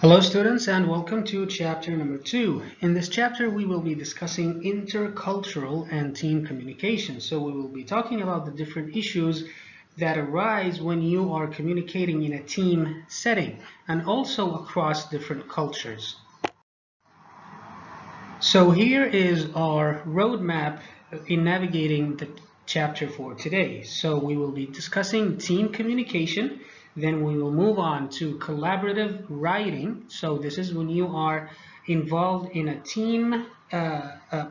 Hello students and welcome to chapter number 2. In this chapter we will be discussing intercultural and team communication. So we will be talking about the different issues that arise when you are communicating in a team setting and also across different cultures. So here is our roadmap in navigating the chapter for today. So we will be discussing team communication, then we will move on to collaborative writing. So this is when you are involved in a team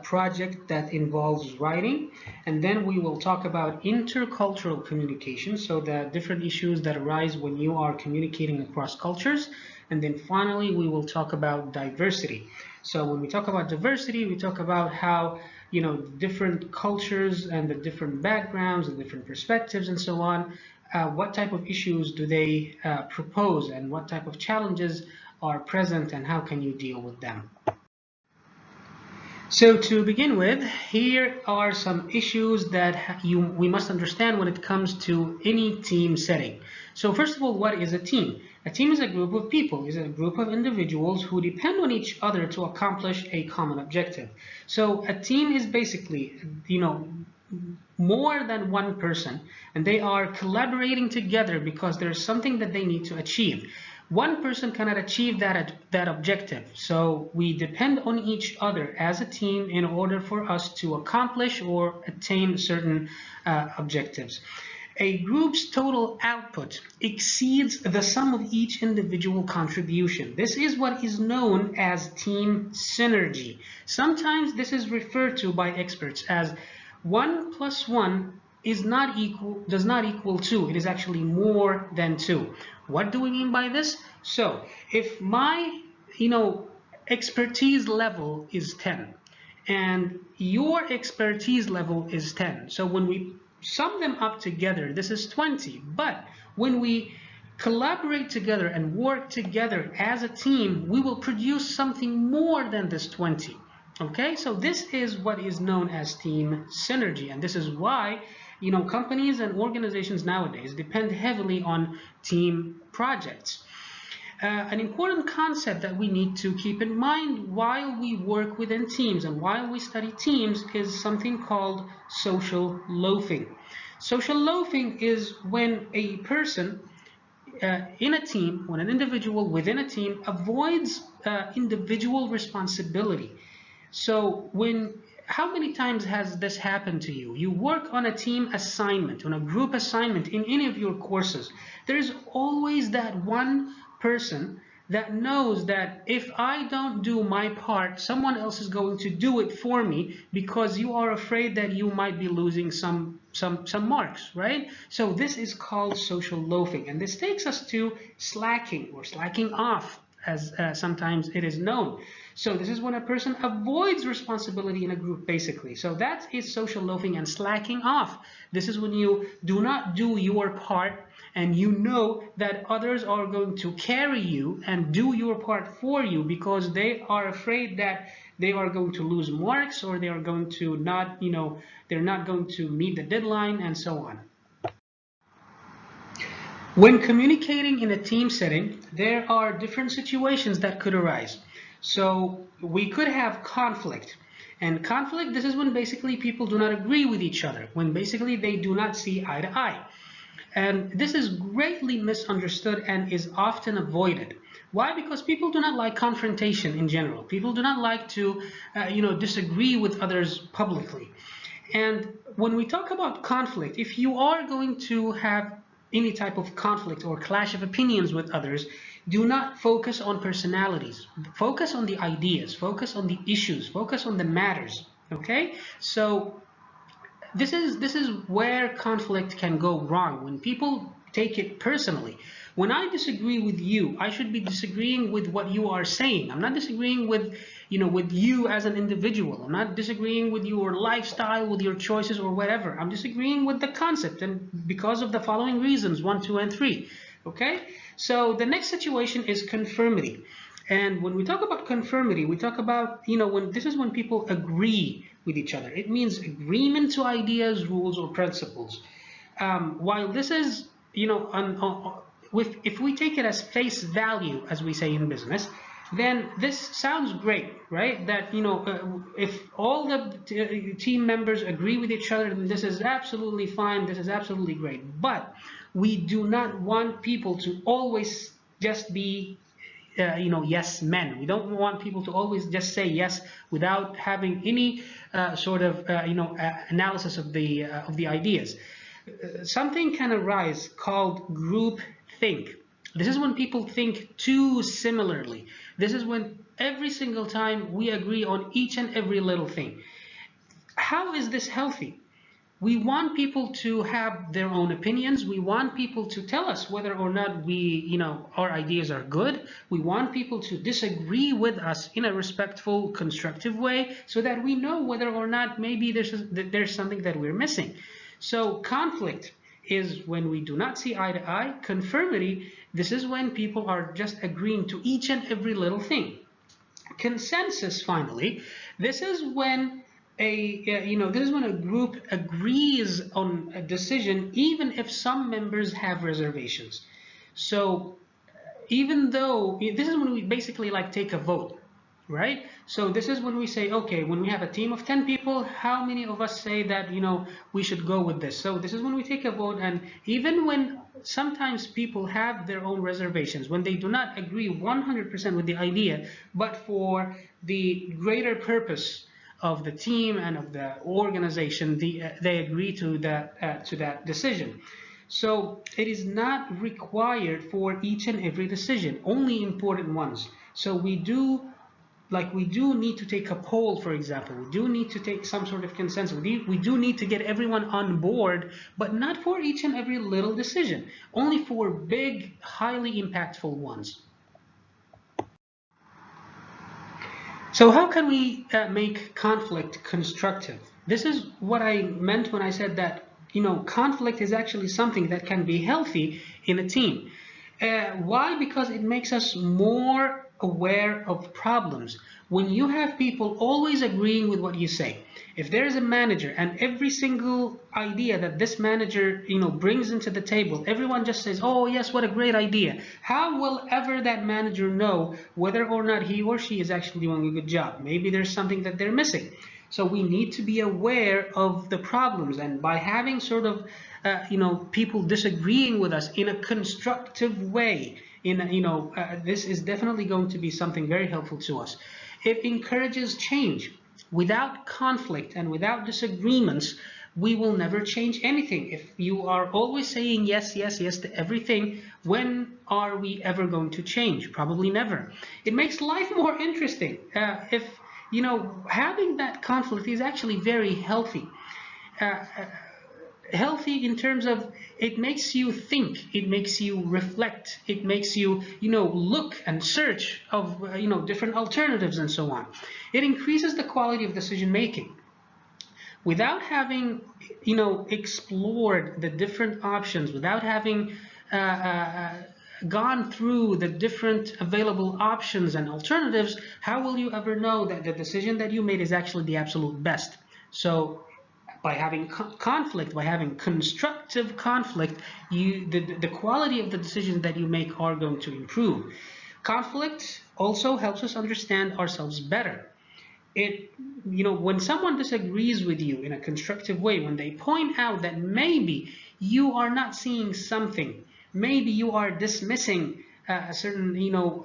project that involves writing. And then we will talk about intercultural communication, so the different issues that arise when you are communicating across cultures. And then finally, we will talk about diversity. So when we talk about diversity, we talk about how, different cultures and the different backgrounds and different perspectives and so on, what type of issues do they propose and what type of challenges are present and how can you deal with them. So to begin with, here are some issues that we must understand when it comes to any team setting. So first of all, what is a team? A team is a group of people, is a group of individuals who depend on each other to accomplish a common objective. So a team is basically, more than one person, and they are collaborating together because there's something that they need to achieve. One person cannot achieve that objective, so we depend on each other as a team in order for us to accomplish or attain certain objectives. A group's total output exceeds the sum of each individual contribution. This is what is known as team synergy. Sometimes this is referred to by experts as 1 plus 1 does not equal 2. It is actually more than 2. What do we mean by this? So if my expertise level is 10 and your expertise level is 10, so when we sum them up together, this is 20. But when we collaborate together and work together as a team, we will produce something more than this 20. Okay, so this is what is known as team synergy, and this is why companies and organizations nowadays depend heavily on team projects. An important concept that we need to keep in mind while we work within teams and while we study teams is something called social loafing. Social loafing is when a person in a team, when an individual within a team avoids individual responsibility. So how many times has this happened to you? You work on a team assignment, on a group assignment in any of your courses. There is always that one person that knows that if I don't do my part, someone else is going to do it for me because you are afraid that you might be losing some marks, right? So this is called social loafing, and this takes us to slacking or slacking off, as sometimes it is known. So this is when a person avoids responsibility in a group, basically. So that is social loafing and slacking off. This is when you do not do your part and you know that others are going to carry you and do your part for you because they are afraid that they are going to lose marks or they are going to not, they're not going to meet the deadline and so on. When communicating in a team setting, there are different situations that could arise. So we could have conflict. And conflict, this is when basically people do not agree with each other, when basically they do not see eye to eye. And this is greatly misunderstood and is often avoided. Why? Because people do not like confrontation in general. People do not like to, disagree with others publicly. And when we talk about conflict, if you are going to have any type of conflict or clash of opinions with others, do not focus on personalities. Focus on the ideas, focus on the issues, focus on the matters. Okay? So this is where conflict can go wrong, when people take it personally. When I disagree with you, I should be disagreeing with what you are saying. I'm not disagreeing with you as an individual. I'm not disagreeing with your lifestyle, with your choices or whatever. I'm disagreeing with the concept, and because of the following reasons, 1, 2, and 3. Okay? So the next situation is conformity. And when we talk about conformity, we talk about, when people agree with each other. It means agreement to ideas, rules, or principles. While this is, if we take it as face value, as we say in business, then this sounds great, right? That, if all the team members agree with each other, then this is absolutely fine, this is absolutely great. But we do not want people to always just be yes men. We don't want people to always just say yes without having any sort of analysis of the ideas. Something can arise called group think. This is when people think too similarly. This is when every single time we agree on each and every little thing. How is this healthy? We want people to have their own opinions. We want people to tell us whether or not our ideas are good. We want people to disagree with us in a respectful, constructive way, so that we know whether or not maybe there's something that we're missing. So conflict is when we do not see eye to eye. Conformity, this is when people are just agreeing to each and every little thing. Consensus, finally, this is when a group agrees on a decision, even if some members have reservations. So even though this is when we basically take a vote, right? So this is when we say, okay, when we have a team of 10 people, how many of us say that we should go with this? So this is when we take a vote, and even when sometimes people have their own reservations, when they do not agree 100% with the idea, but for the greater purpose of the team and of the organization, they agree to that decision. So it is not required for each and every decision, only important ones. So we do need to take a poll, for example. We do need to take some sort of consensus. We do need to get everyone on board, but not for each and every little decision, only for big, highly impactful ones. So how can we make conflict constructive? This is what I meant when I said that conflict is actually something that can be healthy in a team. Why? Because it makes us more aware of problems. When you have people always agreeing with what you say, if there is a manager and every single idea that this manager brings into the table, everyone just says, oh yes, what a great idea, how will ever that manager know whether or not he or she is actually doing a good job? Maybe there's something that they're missing. So we need to be aware of the problems, and by having sort of people disagreeing with us in a constructive way, this is definitely going to be something very helpful to us. It encourages change. Without conflict and without disagreements, we will never change anything. If you are always saying yes, yes, yes to everything, when are we ever going to change? Probably never. It makes life more interesting. If having that conflict is actually very healthy. Healthy in terms of it makes you think, it makes you reflect, it makes you look and search of different alternatives and so on. It increases the quality of decision making. Without having explored the different options, without having gone through the different available options and alternatives, how will you ever know that the decision that you made is actually the absolute best? So by having conflict, by having constructive conflict, the quality of the decisions that you make are going to improve. Conflict also helps us understand ourselves better. When someone disagrees with you in a constructive way, when they point out that maybe you are not seeing something, maybe you are dismissing a certain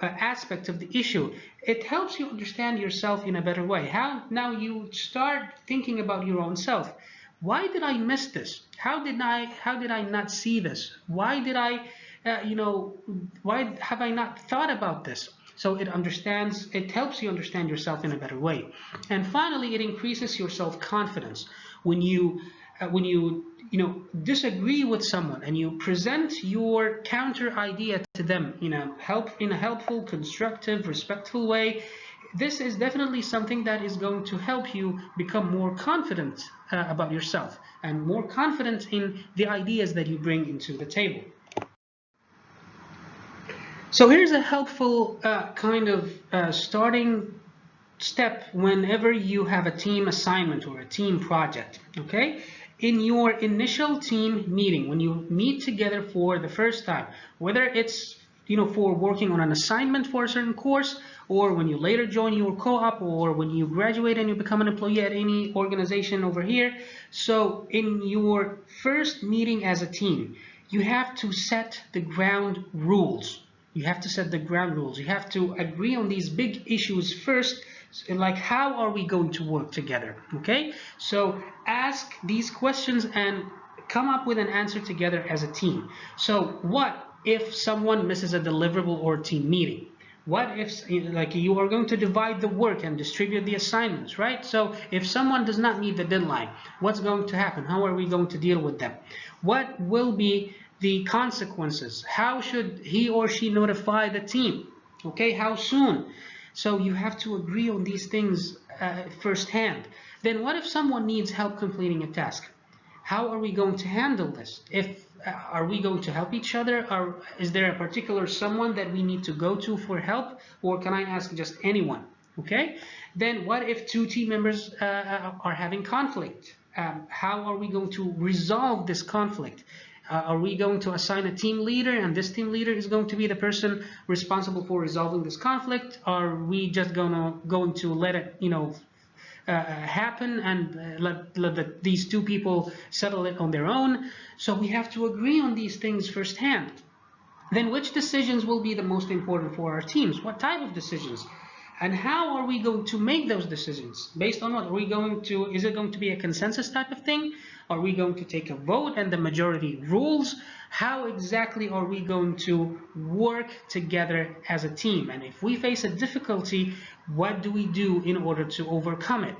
aspect of the issue, it helps you understand yourself in a better way. Now you start thinking about your own self. Why did I miss this? How did I not see this? Why did I why have I not thought about this? So it helps you understand yourself in a better way. And finally, it increases your self-confidence. When you disagree with someone and you present your counter idea to them in a helpful, constructive, respectful way, this is definitely something that is going to help you become more confident about yourself and more confident in the ideas that you bring into the table. So here's a helpful kind of starting step whenever you have a team assignment or a team project. Okay, in your initial team meeting, when you meet together for the first time, whether it's for working on an assignment for a certain course, or when you later join your co-op, or when you graduate and you become an employee at any organization over here. So in your first meeting as a team, you have to set the ground rules. You have to set the ground rules. You have to agree on these big issues first, like how are we going to work together, okay? So ask these questions and come up with an answer together as a team. So what if someone misses a deliverable or team meeting? What if, like, you are going to divide the work and distribute the assignments, right? So if someone does not meet the deadline, what's going to happen? How are we going to deal with them? What will be the consequences? How should he or she notify the team? Okay, how soon? So you have to agree on these things firsthand. Then what if someone needs help completing a task? How are we going to handle this? Are we going to help each other? Or is there a particular someone that we need to go to for help? Or can I ask just anyone? Okay. Then what if two team members are having conflict? How are we going to resolve this conflict? Are we going to assign a team leader, and this team leader is going to be the person responsible for resolving this conflict? Are we just going to let it, happen and let these two people settle it on their own? So we have to agree on these things firsthand. Then which decisions will be the most important for our teams? What type of decisions? And how are we going to make those decisions? Based on what? Is it going to be a consensus type of thing? Are we going to take a vote and the majority rules? How exactly are we going to work together as a team? And if we face a difficulty, what do we do in order to overcome it?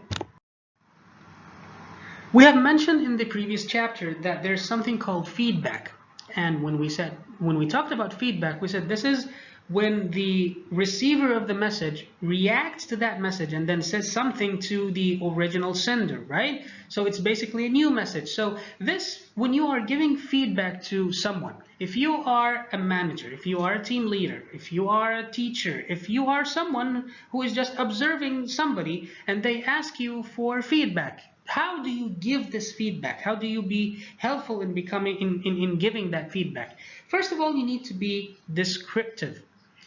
We have mentioned in the previous chapter that there's something called feedback. And when we talked about feedback, we said this is when the receiver of the message reacts to that message and then says something to the original sender, right? So it's basically a new message. So this, when you are giving feedback to someone, if you are a manager, if you are a team leader, if you are a teacher, if you are someone who is just observing somebody and they ask you for feedback, how do you give this feedback? How do you be helpful in giving that feedback? First of all, you need to be descriptive.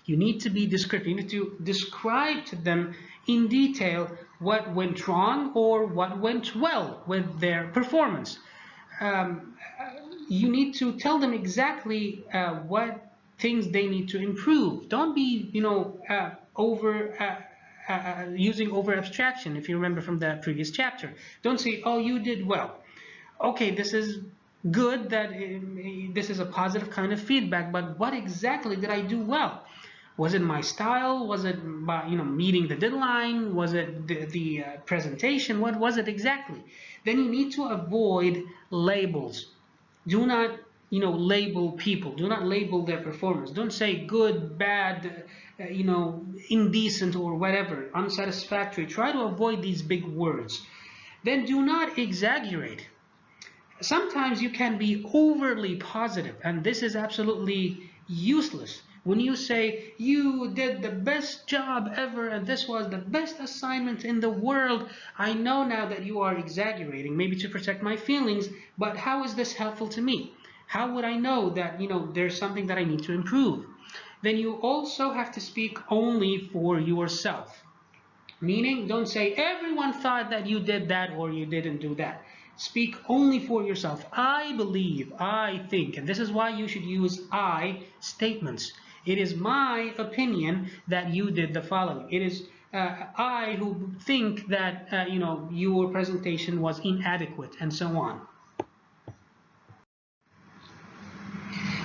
You need to be descriptive. You need to describe to them in detail what went wrong or what went well with their performance. You need to tell them exactly what things they need to improve. Don't be, using over abstraction. If you remember from the previous chapter, don't say, "Oh, you did well." Okay, this is good, that this is a positive kind of feedback, but what exactly did I do well? Was it my style? Was it by meeting the deadline? Was it the presentation? What was it exactly? Then you need to avoid labels. Do not label people. Do not label their performance. Don't say good, bad, indecent, or whatever, unsatisfactory. Try to avoid these big words. Then do not exaggerate. Sometimes you can be overly positive, and this is absolutely useless. When you say you did the best job ever and this was the best assignment in the world, I know now that you are exaggerating, maybe to protect my feelings, but how is this helpful to me? How would I know that there's something that I need to improve? Then you also have to speak only for yourself. Meaning, don't say everyone thought that you did that or you didn't do that. Speak only for yourself. I believe, I think, and this is why you should use I statements. It is my opinion that you did the following. It is I who think that your presentation was inadequate, and so on.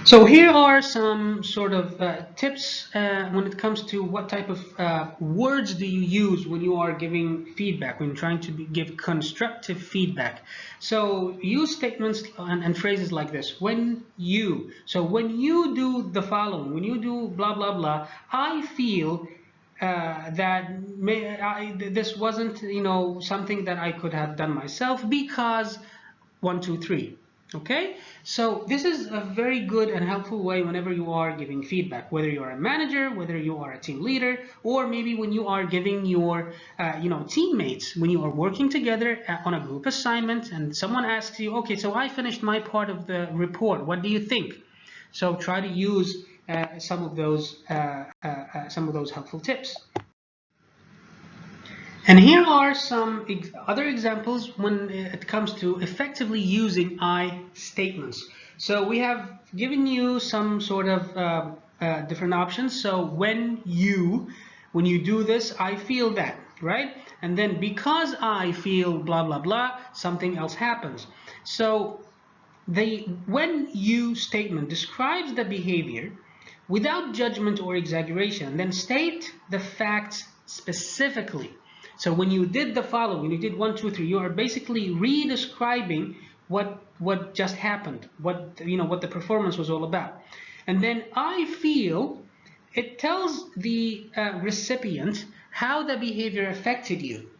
So here are some sort of tips when it comes to what type of words do you use when you are giving feedback, when trying to give constructive feedback. So use statements and phrases like this. When you do the following, when you do blah, blah, blah, I feel that this wasn't something that I could have done myself because 1, 2, 3. Okay, so this is a very good and helpful way whenever you are giving feedback, whether you are a manager, whether you are a team leader, or maybe when you are giving your teammates, when you are working together on a group assignment and someone asks you, okay, so I finished my part of the report, what do you think? So try to use some of those helpful tips. And here are some other examples when it comes to effectively using I statements. So we have given you some sort of different options. So when you do this, I feel that, right? And then because I feel blah, blah, blah, something else happens. So the when you statement describes the behavior without judgment or exaggeration, then state the facts specifically. So when you did the following, when you did 1, 2, 3, you are basically re-describing what just happened, what the performance was all about. And then I feel, it tells the recipient how the behavior affected you.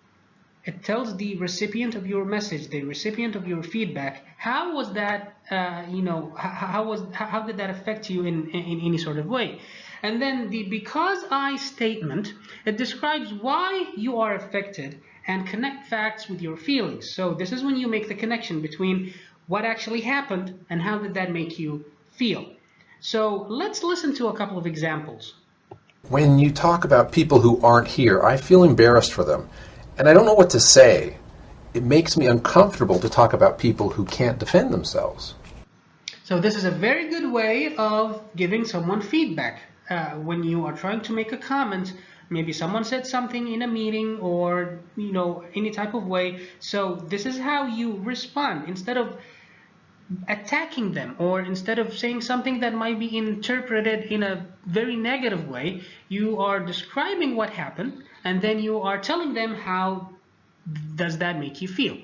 It tells the recipient of your message, the recipient of your feedback, how was that, how did that affect you in any sort of way? And then the because I statement, it describes why you are affected and connect facts with your feelings. So this is when you make the connection between what actually happened and how did that make you feel. So let's listen to a couple of examples. When you talk about people who aren't here, I feel embarrassed for them, and I don't know what to say. It makes me uncomfortable to talk about people who can't defend themselves. So this is a very good way of giving someone feedback. When you are trying to make a comment, maybe someone said something in a meeting or any type of way. So this is how you respond. Instead of attacking them or instead of saying something that might be interpreted in a very negative way, you are describing what happened and then you are telling them how does that make you feel.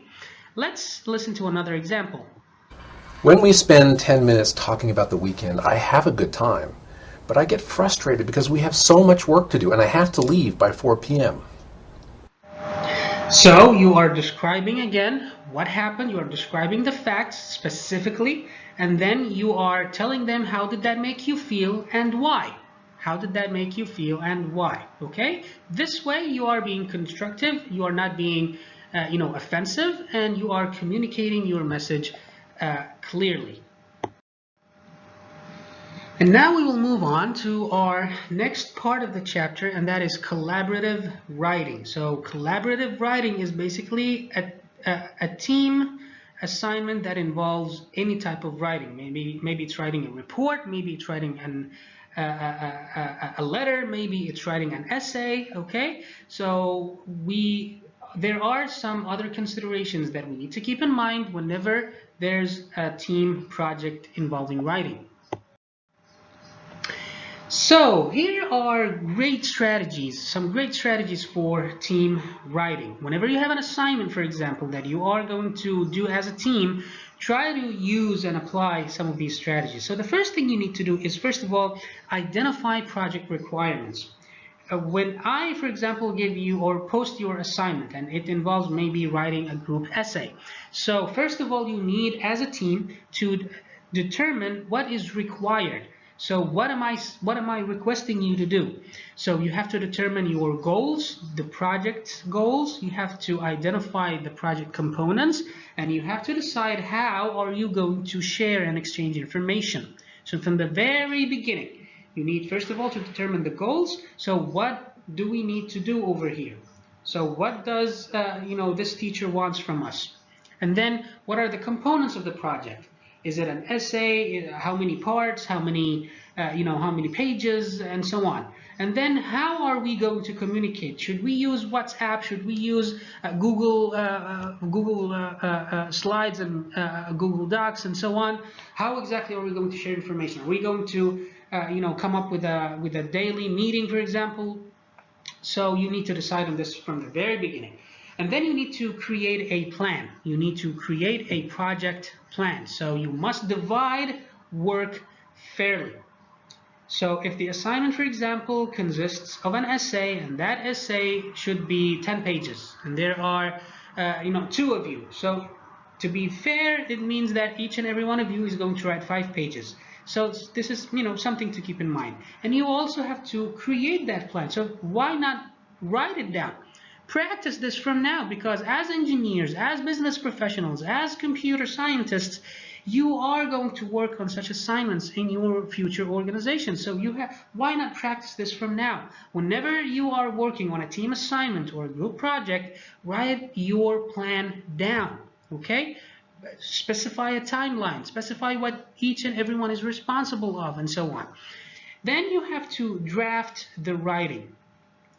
Let's listen to another example. When we spend 10 minutes talking about the weekend, I have a good time, but I get frustrated because we have so much work to do and I have to leave by 4 p.m. So you are describing again what happened, you are describing the facts specifically, and then you are telling them how did that make you feel and why. How did that make you feel and why? Okay? This way you are being constructive, you are not being offensive, and you are communicating your message clearly. And now we will move on to our next part of the chapter, and that is collaborative writing. So collaborative writing is basically a team assignment that involves any type of writing. Maybe it's writing a report, maybe it's writing a letter, maybe it's writing an essay. Okay, so there are some other considerations that we need to keep in mind whenever there's a team project involving writing. So here are great strategies, some great strategies for team writing. Whenever you have an assignment, for example, that you are going to do as a team, try to use and apply some of these strategies. So the first thing you need to do is, first of all, identify project requirements. When I, for example, give you or post your assignment and it involves maybe writing a group essay. So first of all, you need as a team to determine what is required. So what am I requesting you to do? So you have to determine your goals, the project goals. You have to identify the project components, and you have to decide how are you going to share and exchange information. So from the very beginning, you need first of all to determine the goals. So what do we need to do over here? So what does this teacher wants from us? And then what are the components of the project? Is it an essay? How many parts? How many pages, and so on? And then how are we going to communicate? Should we use WhatsApp? Should we use Google Slides and Google Docs and so on? How exactly are we going to share information? Are we going to come up with a daily meeting, for example? So you need to decide on this from the very beginning. And then you need to create a plan. You need to create a project plan. So you must divide work fairly. So if the assignment, for example, consists of an essay, and that essay should be 10 pages, and there are 2 of you. So To be fair, it means that each and every one of you is going to write 5 pages. So this is, something to keep in mind. And you also have to create that plan. So why not write it down? Practice this from now, because as engineers, as business professionals, as computer scientists, you are going to work on such assignments in your future organization. So why not practice this from now? Whenever you are working on a team assignment or a group project, write your plan down, okay? Specify a timeline, specify what each and everyone is responsible of, and so on. Then you have to draft the writing.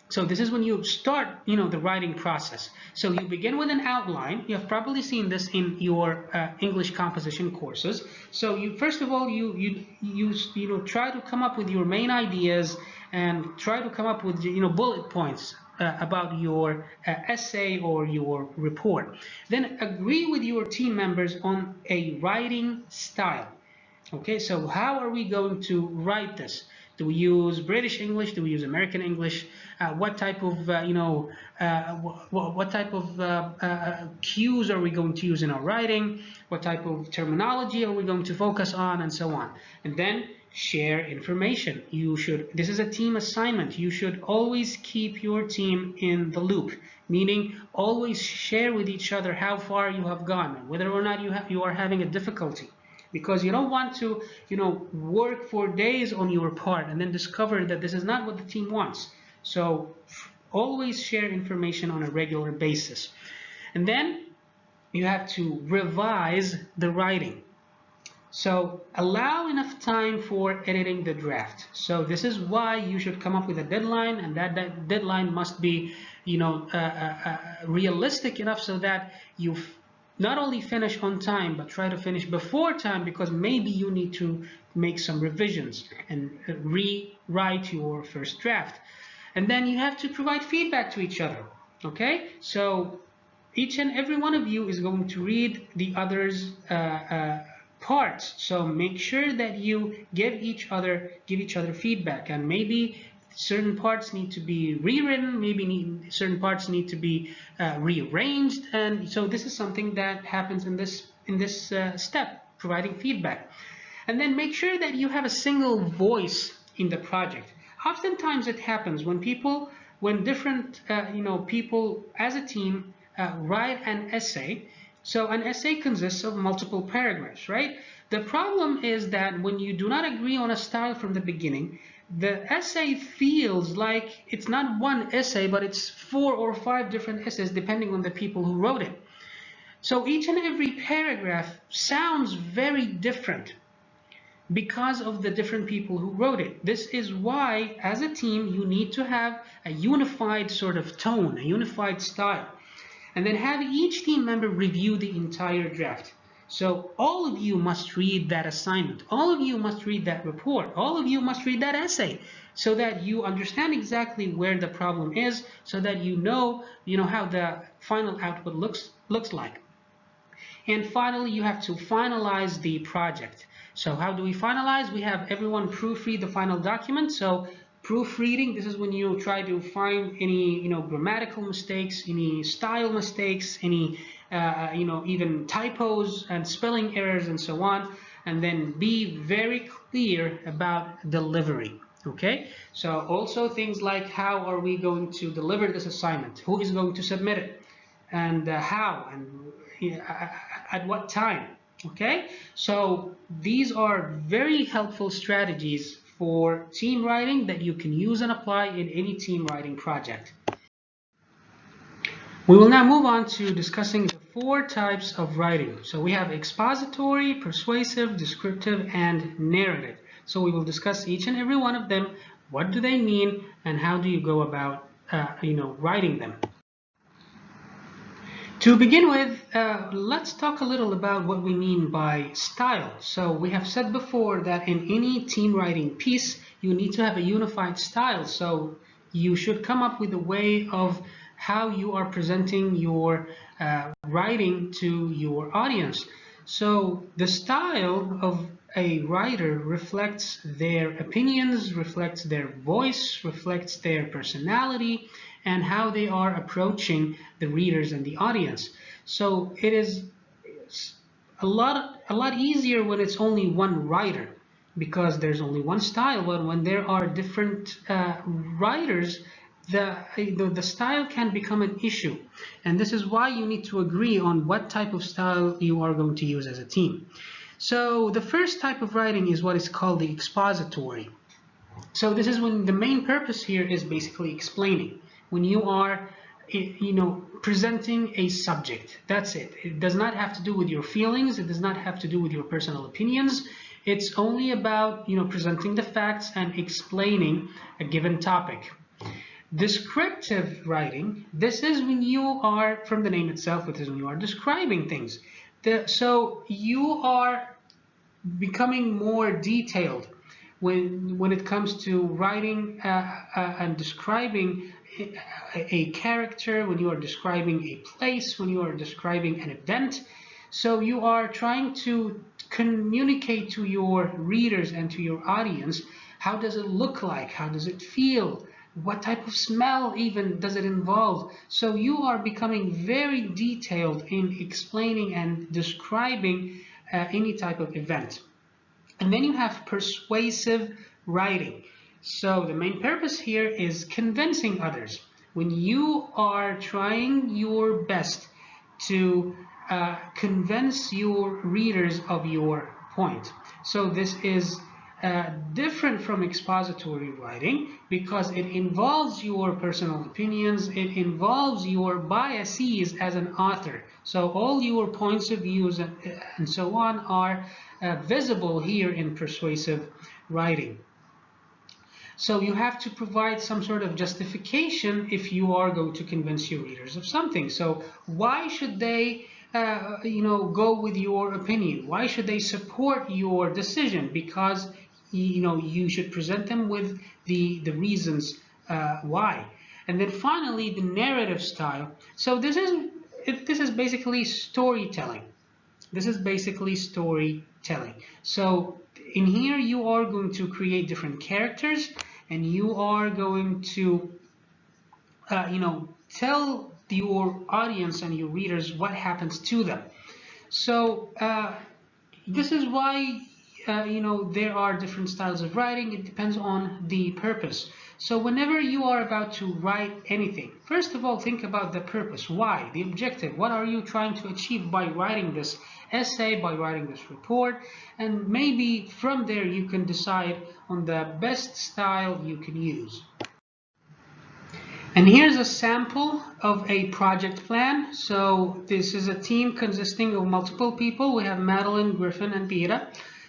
So this is when you start, the writing process. So you begin with an outline. You have probably seen this in your English composition courses. So first of all, you try to come up with your main ideas and try to come up with bullet points about your essay or your report. Then agree with your team members on a writing style. Okay, so how are we going to write this? Do we use British English? Do we use American English? What type of, what type of cues are we going to use in our writing? What type of terminology are we going to focus on, and so on? And then share information. This is a team assignment. You should always keep your team in the loop, meaning always share with each other how far you have gone, whether or not you are having a difficulty. Because you don't want to, work for days on your part and then discover that this is not what the team wants. So always share information on a regular basis. And then you have to revise the writing. So allow enough time for editing the draft. So this is why you should come up with a deadline, and that deadline must be, realistic enough so that you not only finish on time, but try to finish before time, because maybe you need to make some revisions and rewrite your first draft. And then you have to provide feedback to each other, okay? So each and every one of you is going to read the other's parts. So make sure that you give each other feedback, and maybe certain parts need to be rewritten, maybe certain parts need to be rearranged, and so this is something that happens in this step, providing feedback. And then make sure that you have a single voice in the project. Oftentimes it happens when different people as a team write an essay. So an essay consists of multiple paragraphs, right? The problem is that when you do not agree on a style from the beginning, the essay feels like it's not one essay, but it's 4 or 5 different essays depending on the people who wrote it. So each and every paragraph sounds very different because of the different people who wrote it. This is why, as a team, you need to have a unified sort of tone, a unified style, and then have each team member review the entire draft. So all of you must read that assignment. All of you must read that report. All of you must read that essay, so that you understand exactly where the problem is, so that you know how the final output looks like. And finally, you have to finalize the project. So how do we finalize? We have everyone proofread the final document. So proofreading, this is when you try to find any grammatical mistakes, any style mistakes, any even typos and spelling errors and so on, and then be very clear about delivery. Okay, so also things like, how are we going to deliver this assignment? Who is going to submit it? And how, and at what time? Okay, so these are very helpful strategies for team writing that you can use and apply in any team writing project. We will now move on to discussing the 4 types of writing. So we have expository, persuasive, descriptive, and narrative. So we will discuss each and every one of them. What do they mean, and how do you go about writing them? To begin with, let's talk a little about what we mean by style. So we have said before that in any team writing piece, you need to have a unified style. So you should come up with a way of how you are presenting your writing to your audience. So the style of a writer reflects their opinions, reflects their voice, reflects their personality, and how they are approaching the readers and the audience. So it is a lot easier when it's only one writer, because there's only one style. But when there are different writers, the style can become an issue, and this is why you need to agree on what type of style you are going to use as a team. So the first type of writing is what is called the expository. So this is when the main purpose here is basically explaining. When you are, presenting a subject, that's it. It does not have to do with your feelings. It does not have to do with your personal opinions. It's only about, presenting the facts and explaining a given topic. Descriptive writing, this is when you are, from the name itself, it is when you are describing things. So you are becoming more detailed when it comes to writing and describing a character, when you are describing a place, when you are describing an event. So you are trying to communicate to your readers and to your audience, how does it look like, how does it feel, what type of smell even does it involve. So you are becoming very detailed in explaining and describing any type of event. And then you have persuasive writing. So the main purpose here is convincing others. When you are trying your best to convince your readers of your point. So this is different from expository writing because it involves your personal opinions, it involves your biases as an author. So all your points of views and so on are visible here in persuasive writing. So you have to provide some sort of justification if you are going to convince your readers of something. So why should they go with your opinion? Why should they support your decision? Because you should present them with the reasons why. And then finally, the narrative style. So this is basically storytelling. This is basically storytelling. So in here you are going to create different characters, and you are going to tell your audience and your readers what happens to them. So this is why there are different styles of writing. It depends on the purpose. So whenever you are about to write anything, first of all, think about the purpose. Why? The objective. What are you trying to achieve by writing this essay, by writing this report? And maybe from there you can decide on the best style you can use. And here's a sample of a project plan. So this is a team consisting of multiple people. We have Madeline, Griffin, and Pira.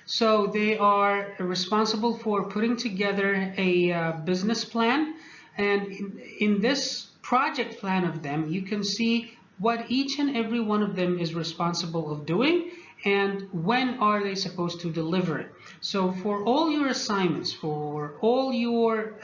So they are responsible for putting together a business plan. And in this project plan of them, you can see what each and every one of them is responsible of doing and when are they supposed to deliver it. So for all your assignments, for all your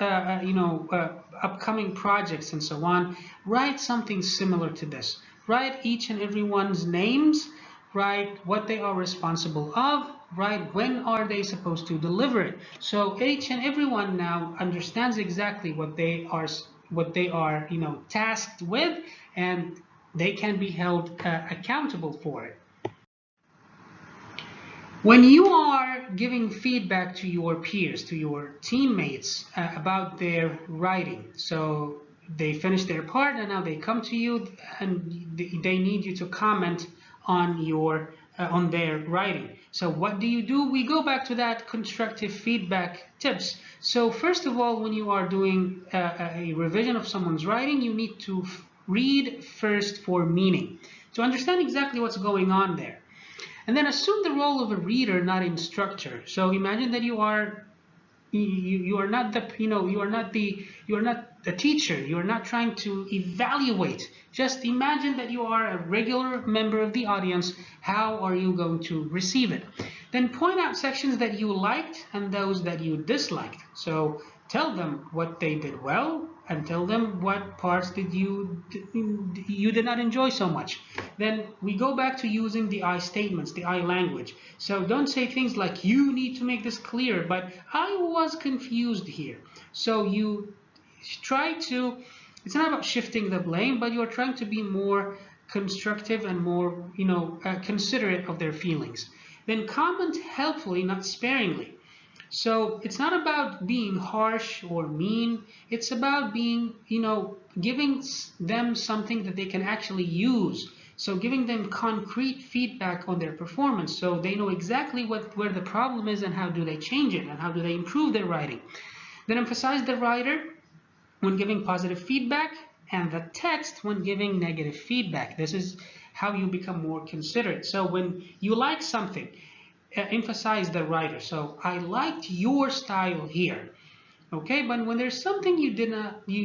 upcoming projects and so on, write something similar to this. Write each and everyone's names, write what they are responsible of, write when are they supposed to deliver it. So each and everyone now understands exactly what they are tasked with, and they can be held accountable for it. When you are giving feedback to your peers, to your teammates about their writing, so they finish their part and now they come to you and they need you to comment on their writing. So what do? We go back to that constructive feedback tips. So first of all, when you are doing a revision of someone's writing, you need to read first for meaning, to understand exactly what's going on there. And then assume the role of a reader, not instructor. So imagine that you are not the teacher. You are not trying to evaluate. Just imagine that you are a regular member of the audience. How are you going to receive it? Then point out sections that you liked and those that you disliked. So tell them what they did well, and tell them what parts you did not enjoy so much. Then we go back to using the I statements, the I language. So don't say things like, you need to make this clear, but I was confused here. So you try to, it's not about shifting the blame, but you're trying to be more constructive and more, considerate of their feelings. Then comment helpfully, not sparingly. So it's not about being harsh or mean. It's about being, giving them something that they can actually use. So giving them concrete feedback on their performance so they know exactly where the problem is and how do they change it and how do they improve their writing. Then emphasize the writer when giving positive feedback and the text when giving negative feedback. This is how you become more considerate. So when you like something, emphasize the writer. So I liked your style here. Okay, but when there's something you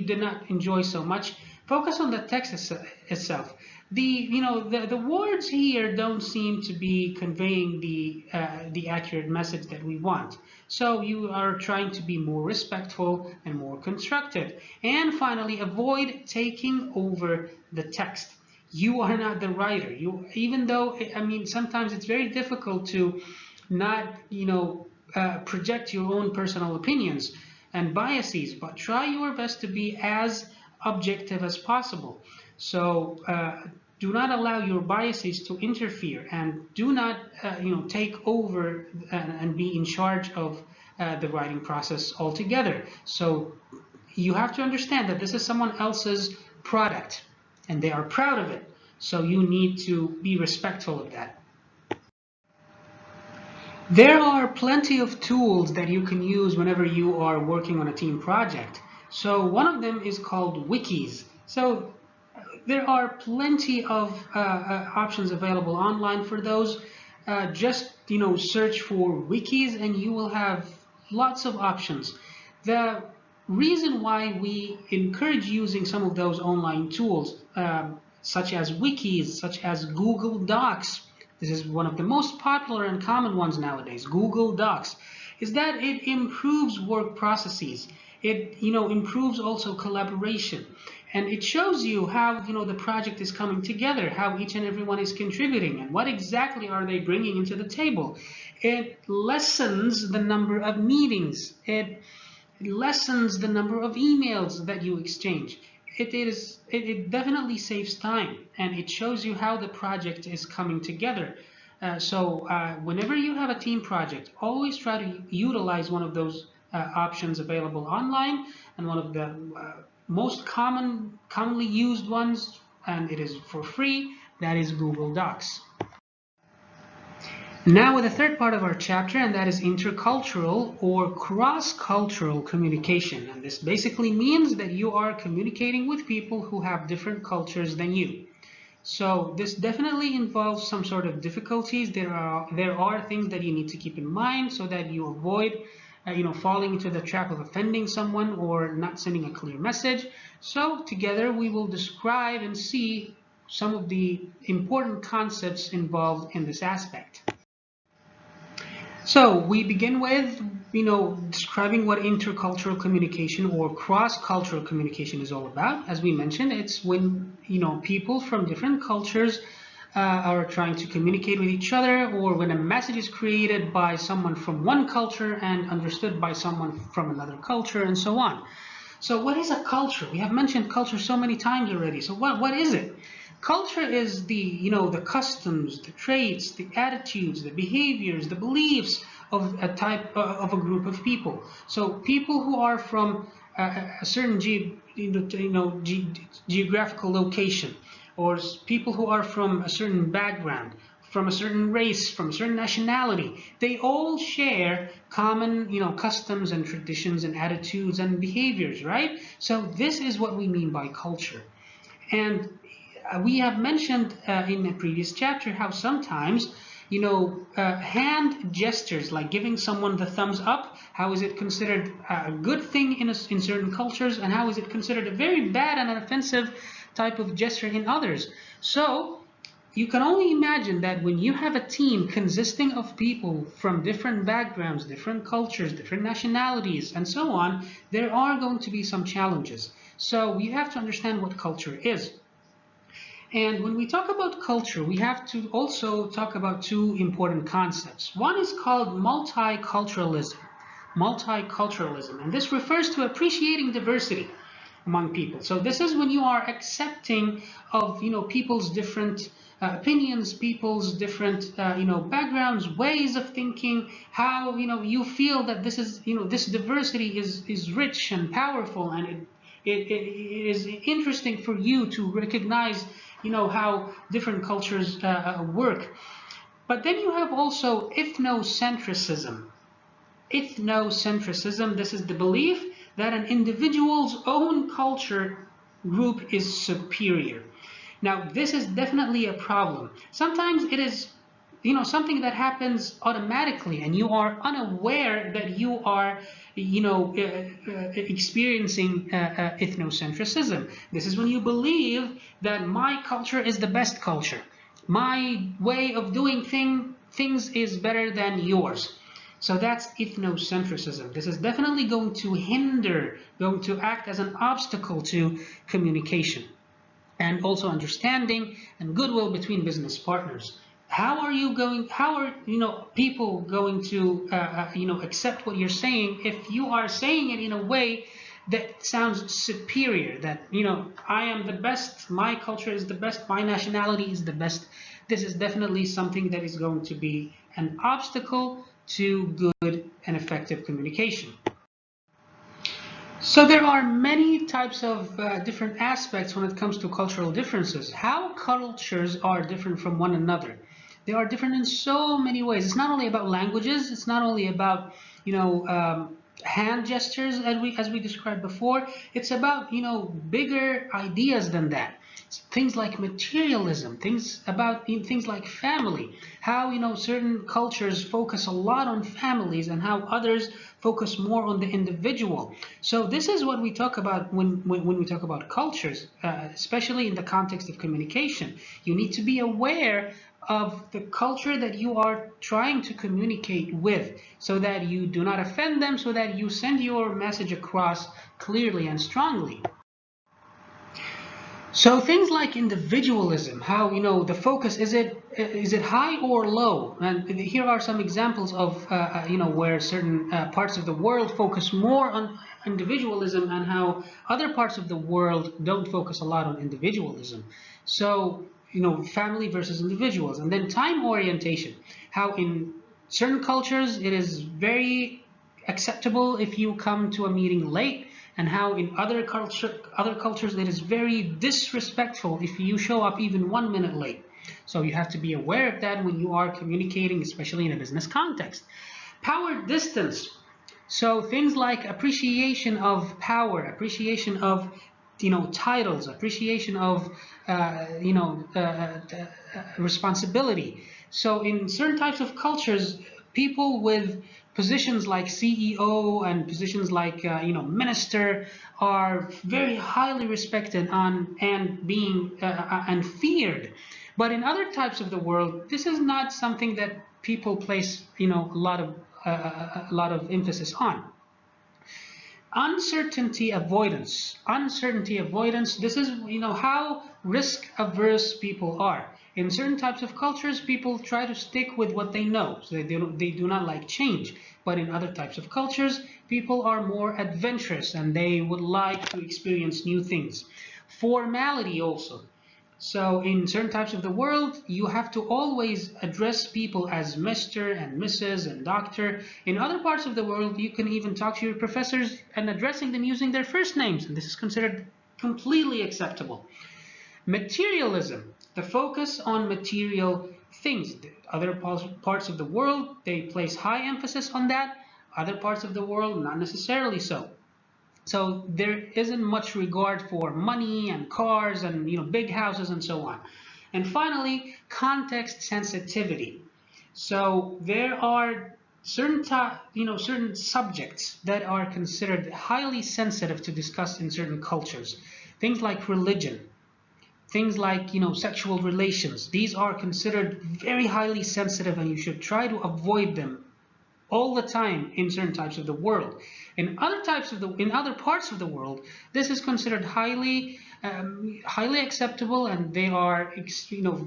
did not enjoy so much, focus on the text itself. The words here don't seem to be conveying the accurate message that we want. So you are trying to be more respectful and more constructive. And finally, avoid taking over the text. You are not the writer. Even though, sometimes it's very difficult to not, project your own personal opinions and biases, but try your best to be as objective as possible. So do not allow your biases to interfere, and do not take over and be in charge of the writing process altogether. So you have to understand that this is someone else's product and they are proud of it. So you need to be respectful of that. There are plenty of tools that you can use whenever you are working on a team project. So one of them is called wikis. So there are plenty of options available online for those. Just search for wikis and you will have lots of options. The reason why we encourage using some of those online tools, such as wikis, such as Google Docs, this is one of the most popular and common ones nowadays, Google Docs, is that it improves work processes. It improves also collaboration, and it shows you how the project is coming together, how each and everyone is contributing, and what exactly are they bringing into the table. It lessens the number of meetings. It lessens the number of emails that you exchange. It definitely saves time, and it shows you how the project is coming together. So whenever you have a team project, always try to utilize one of those options available online, and one of the most commonly used ones, and it is for free, that is Google Docs. Now with the third part of our chapter, and that is intercultural or cross-cultural communication. And this basically means that you are communicating with people who have different cultures than you. So this definitely involves some sort of difficulties. There are things that you need to keep in mind so that you avoid falling into the trap of offending someone or not sending a clear message. So together we will describe and see some of the important concepts involved in this aspect. So we begin with, describing what intercultural communication or cross-cultural communication is all about. As we mentioned, it's when, people from different cultures are trying to communicate with each other, or when a message is created by someone from one culture and understood by someone from another culture, and so on. So what is a culture? We have mentioned culture so many times already. So what is it? Culture is the customs, the traits, the attitudes, the behaviors, the beliefs of a type of a group of people. So people who are from a certain geographical location, or people who are from a certain background, from a certain race, from a certain nationality, they all share common, customs and traditions and attitudes and behaviors, right? So this is what we mean by culture. And we have mentioned in a previous chapter how sometimes, hand gestures like giving someone the thumbs up, how is it considered a good thing in certain cultures, and how is it considered a very bad and an offensive type of gesture in others. So you can only imagine that when you have a team consisting of people from different backgrounds, different cultures, different nationalities, and so on, there are going to be some challenges. So we have to understand what culture is. And when we talk about culture, we have to also talk about two important concepts. One is called multiculturalism. Multiculturalism, and this refers to appreciating diversity. among people. So this is when you are accepting of, people's different opinions, people's different, backgrounds, ways of thinking, how, you feel that this is, this diversity is rich and powerful, and it is interesting for you to recognize, how different cultures work. But then you have also ethnocentrism. Ethnocentrism, this is the belief that an individual's own culture group is superior. Now, this is definitely a problem. Sometimes it is, something that happens automatically, and you are unaware that you are, experiencing ethnocentrism. This is when you believe that my culture is the best culture. My way of doing things is better than yours. So that's ethnocentrism. This is definitely going to act as an obstacle to communication and also understanding and goodwill between business partners. How are people going to accept what you're saying if you are saying it in a way that sounds superior, that I am the best, my culture is the best, my nationality is the best? This is definitely something that is going to be an obstacle to good and effective communication. So there are many types of different aspects when it comes to cultural differences. How cultures are different from one another. They are different in so many ways. It's not only about languages. It's not only about hand gestures as we described before. It's about bigger ideas than that. Things like materialism, things like family, how certain cultures focus a lot on families and how others focus more on the individual. So this is what we talk about when we talk about cultures, especially in the context of communication. You need to be aware of the culture that you are trying to communicate with, so that you do not offend them, so that you send your message across clearly and strongly. So things like individualism, how the focus, is it high or low? And here are some examples of where certain parts of the world focus more on individualism, and how other parts of the world don't focus a lot on individualism. So family versus individuals. And then time orientation, how in certain cultures it is very acceptable if you come to a meeting late, and how in other cultures it is very disrespectful if you show up even 1 minute late. So you have to be aware of that when you are communicating, especially in a business context. Power distance. So things like appreciation of power, appreciation of titles, appreciation of responsibility. So in certain types of cultures, people with positions like CEO and positions like minister are very highly respected and being and feared. But in other types of the world, this is not something that people place a lot of emphasis on. Uncertainty avoidance. Uncertainty avoidance. This is how risk averse people are. In certain types of cultures, people try to stick with what they know, so they do not like change. But in other types of cultures, people are more adventurous and they would like to experience new things. Formality also. So in certain types of the world, you have to always address people as Mr. and Mrs. and Doctor. In other parts of the world, you can even talk to your professors and addressing them using their first names, and this is considered completely acceptable. Materialism, the focus on material things. Other parts of the world, they place high emphasis on that. Other parts of the world, not necessarily so. So there isn't much regard for money and cars and big houses and so on. And finally, context sensitivity. So there are certain certain subjects that are considered highly sensitive to discuss in certain cultures. Things like religion, things like sexual relations. These are considered very highly sensitive, and you should try to avoid them all the time in certain types of the world. In other parts of the world, this is considered highly acceptable, and they are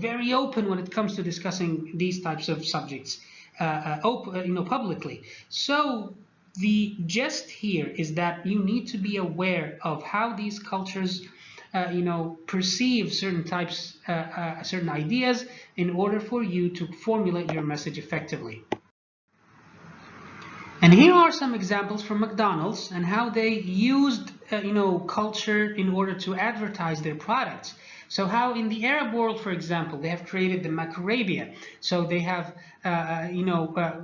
very open when it comes to discussing these types of subjects publicly. So the gist here is that you need to be aware of how these cultures perceive certain types, certain ideas in order for you to formulate your message effectively. And here are some examples from McDonald's and how they used, culture in order to advertise their products. So how in the Arab world, for example, they have created the macarabia. So they have,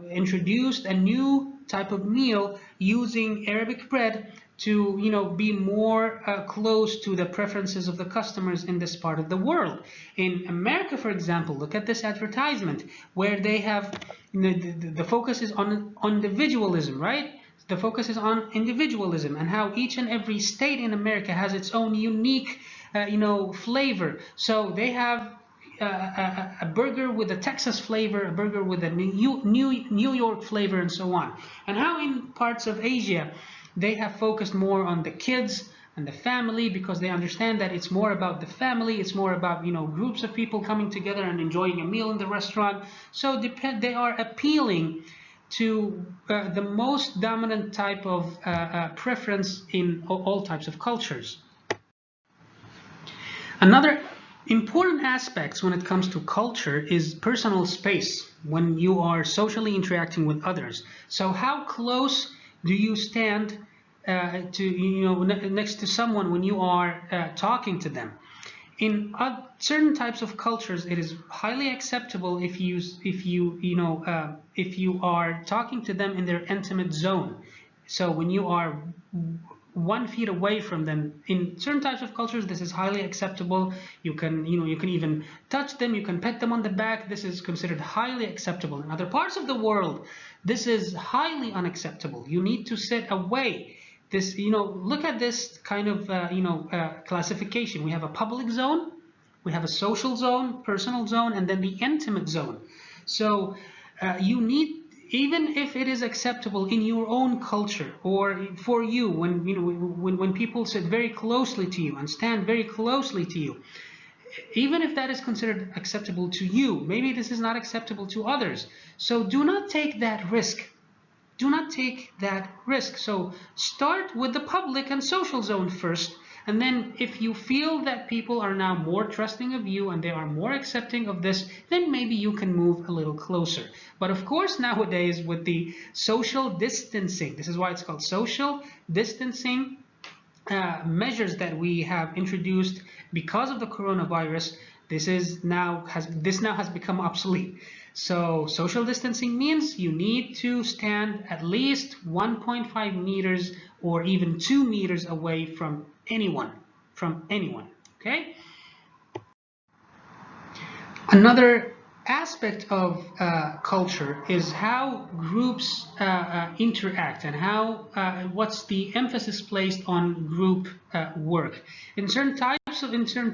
introduced a new type of meal using Arabic bread to, be more close to the preferences of the customers in this part of the world. In America, for example, look at this advertisement where they have, the focus is on individualism, right? The focus is on individualism and how each and every state in America has its own unique, flavor. So they have a burger with a Texas flavor, a burger with a New York flavor, and so on. And how in parts of Asia, they have focused more on the kids and the family because they understand that it's more about the family, it's more about groups of people coming together and enjoying a meal in the restaurant. So they are appealing to the most dominant type of preference in all types of cultures. Another important aspect when it comes to culture is personal space when you are socially interacting with others. So how close do you stand next to someone when you are talking to them? In certain types of cultures, it is highly acceptable if you are talking to them in their intimate zone. So when you are 1 feet away from them, in certain types of cultures, this is highly acceptable. You can even touch them. You can pet them on the back. This is considered highly acceptable. In other parts of the world, this is highly unacceptable. You need to sit away. This, look at this kind of, classification. We have a public zone, we have a social zone, personal zone, and then the intimate zone. So you need, even if it is acceptable in your own culture or for you, when people sit very closely to you and stand very closely to you, even if that is considered acceptable to you, maybe this is not acceptable to others. So do not take that risk. Do not take that risk. So start with the public and social zone first, and then if you feel that people are now more trusting of you and they are more accepting of this, then maybe you can move a little closer. But of course, nowadays with the social distancing, this is why it's called social distancing measures that we have introduced because of the coronavirus, this now has become obsolete. So social distancing means you need to stand at least 1.5 meters or even 2 meters away from anyone, okay? Another aspect of culture is how groups interact and how what's the emphasis placed on group work. In certain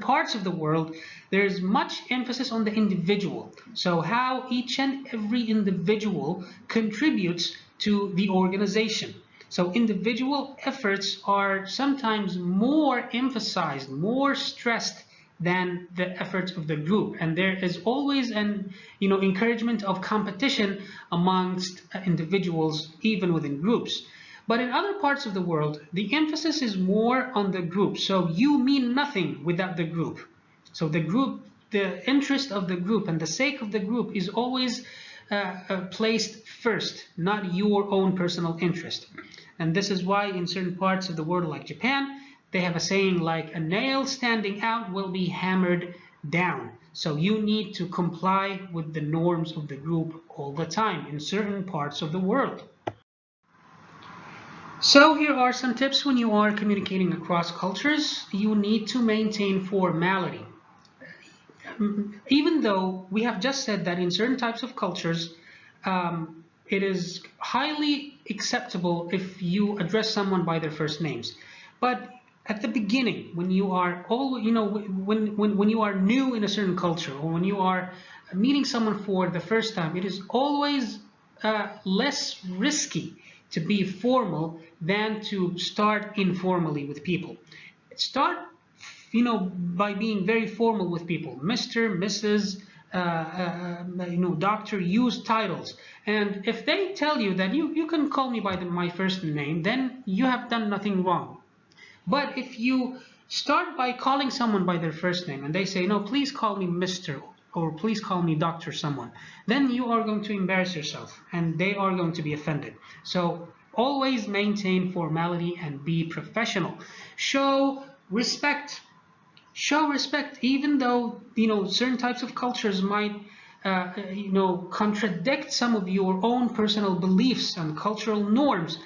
parts of the world, there's much emphasis on the individual. So how each and every individual contributes to the organization. So individual efforts are sometimes more emphasized, more stressed than the efforts of the group, and there is always an encouragement of competition amongst individuals, even within groups. But in other parts of the world, the emphasis is more on the group. So you mean nothing without the group. So the interest of the group and the sake of the group is always placed first, not your own personal interest. And this is why in certain parts of the world, like Japan, they have a saying like, a nail standing out will be hammered down. So you need to comply with the norms of the group all the time in certain parts of the world. So here are some tips when you are communicating across cultures. You need to maintain formality. Even though we have just said that in certain types of cultures, it is highly acceptable if you address someone by their first names. But at the beginning, when you are when you are new in a certain culture, or when you are meeting someone for the first time, it is always less risky to be formal than to start informally with people. Start by being very formal with people, Mr., Mrs., doctor use titles. And if they tell you that you can call me by my first name, then you have done nothing wrong. But if you start by calling someone by their first name and they say, no, please call me Mr. or please call me Dr. someone, then you are going to embarrass yourself and they are going to be offended. So always maintain formality and be professional. Show respect. Show respect, even though certain types of cultures might contradict some of your own personal beliefs and cultural norms.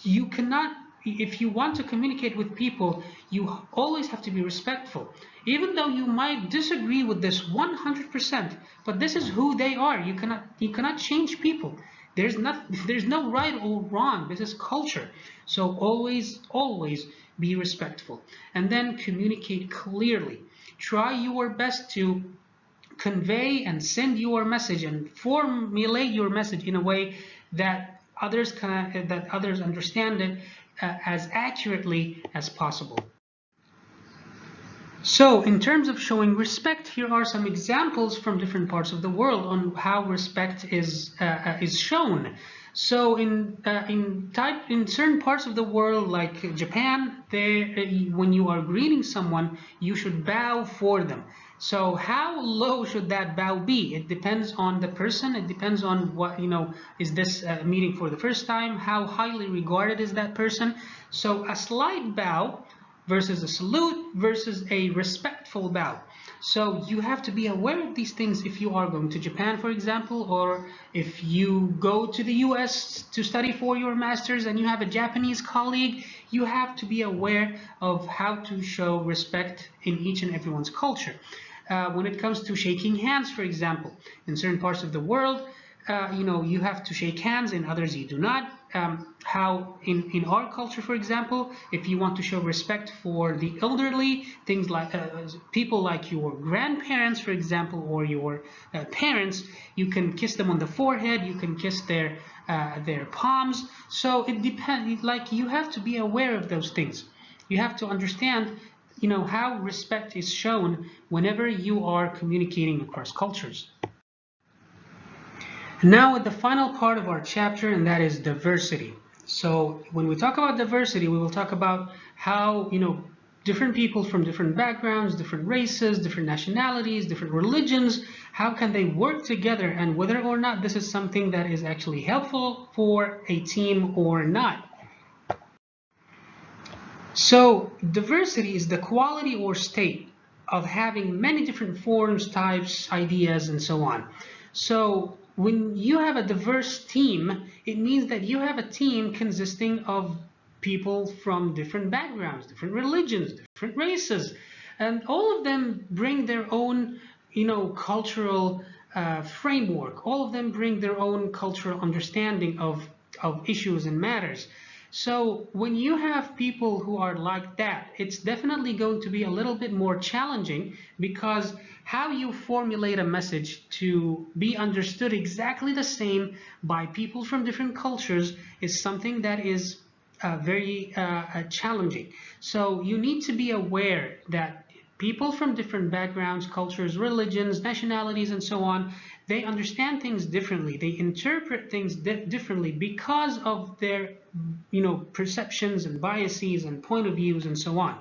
You cannot, if you want to communicate with people, you always have to be respectful, even though you might disagree with this 100%, but this is who they are. You cannot change people. There's no right or wrong. This is culture. So always be respectful, and then communicate clearly. Try your best to convey and send your message and formulate your message in a way that others understand it as accurately as possible. So in terms of showing respect, here are some examples from different parts of the world on how respect is shown. So in certain parts of the world, like Japan, when you are greeting someone, you should bow for them. So how low should that bow be? It depends on the person. It depends on what, is this meeting for the first time? How highly regarded is that person? So a slight bow versus a salute versus a respectful bow. So you have to be aware of these things if you are going to Japan, for example, or if you go to the US to study for your master's and you have a Japanese colleague. You have to be aware of how to show respect in each and everyone's culture. When it comes to shaking hands, for example, in certain parts of the world, you have to shake hands, in others you do not. How in our culture, for example, if you want to show respect for the elderly, things like people like your grandparents, for example, or your parents, you can kiss them on the forehead, you can kiss their palms. So it depends. Like, you have to be aware of those things. You have to understand how respect is shown whenever you are communicating across cultures. Now at the final part of our chapter, and that is diversity. So when we talk about diversity, we will talk about how different people from different backgrounds, different races, different nationalities, different religions, how can they work together, and whether or not this is something that is actually helpful for a team or not. So diversity is the quality or state of having many different forms, types, ideas, and so on. So when you have a diverse team, it means that you have a team consisting of people from different backgrounds, different religions, different races, and all of them bring their own, cultural framework. All of them bring their own cultural understanding of issues and matters. So when you have people who are like that, it's definitely going to be a little bit more challenging, because how you formulate a message to be understood exactly the same by people from different cultures is something that is very challenging. So you need to be aware that people from different backgrounds, cultures, religions, nationalities, and so on, they understand things differently. They interpret things differently because of their, perceptions and biases and point of views and so on.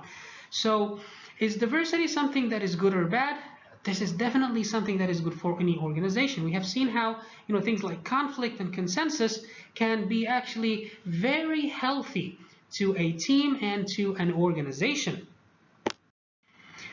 So is diversity something that is good or bad? This is definitely something that is good for any organization. We have seen how, things like conflict and consensus can be actually very healthy to a team and to an organization.